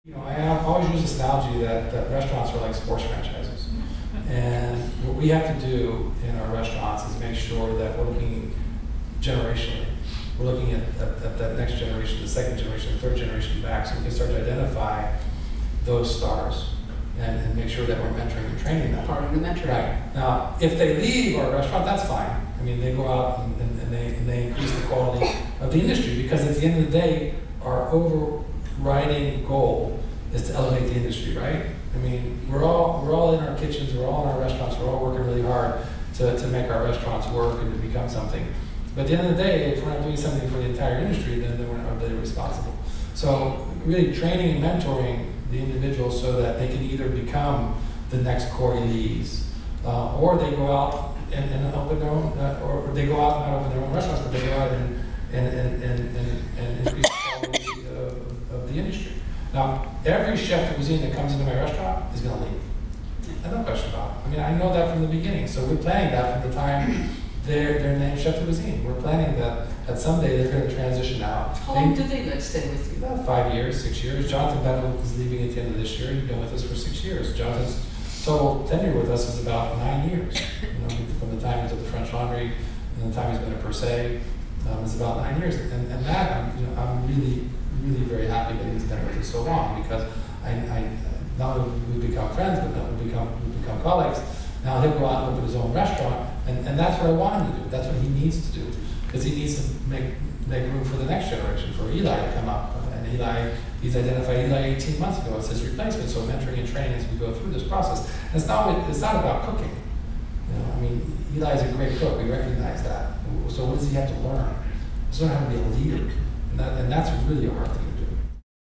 You know, I have always used this analogy that restaurants are like sports franchises. And what we have to do in our restaurants is make sure that we're looking generationally. We're looking at that next generation, the second generation, the third generation back, so we can start to identify those stars and make sure that we're mentoring and training them. Part of the mentoring. Right. Now, if they leave our restaurant, that's fine. I mean, they go out and they increase the quality of the industry, because at the end of the day, our overriding goal is to elevate the industry, right? I mean, we're all in our kitchens, we're all in our restaurants, we're all working really hard to make our restaurants work and to become something. But at the end of the day, if we're not doing something for the entire industry, then we're not really responsible. So really training and mentoring the individuals so that they can either become the next Corey Lees, or they go out and open their own, or they go out and not open their own restaurants, but they go out and increase the quality of the industry. Now, every chef de cuisine that comes into my restaurant is going to leave. And no question about it. I mean, I know that from the beginning. So we're planning that from the time they're named chef de cuisine. We're planning that someday they're going to transition out. How long do they stay with you? About 5 years, 6 years. Jonathan Bennett is leaving at the end of this year. He's been with us for 6 years. Jonathan's total tenure with us is about 9 years. You know, from the time he was at the French Laundry and the time he's been at Per Se, it's about 9 years. And that, I'm really very happy that he's been with us so long, because I not only we become friends, but we become colleagues. Now he'll go out and open his own restaurant, and that's what I want him to do. That's what he needs to do, because he needs to make room for the next generation, for Eli to come up. And he's identified Eli 18 months ago as his replacement. So mentoring and training as we go through this process. And it's not about cooking. You know, I mean, Eli is a great cook. We recognize that. So what does he have to learn? He's learn how to be a leader, and that's really a hard thing.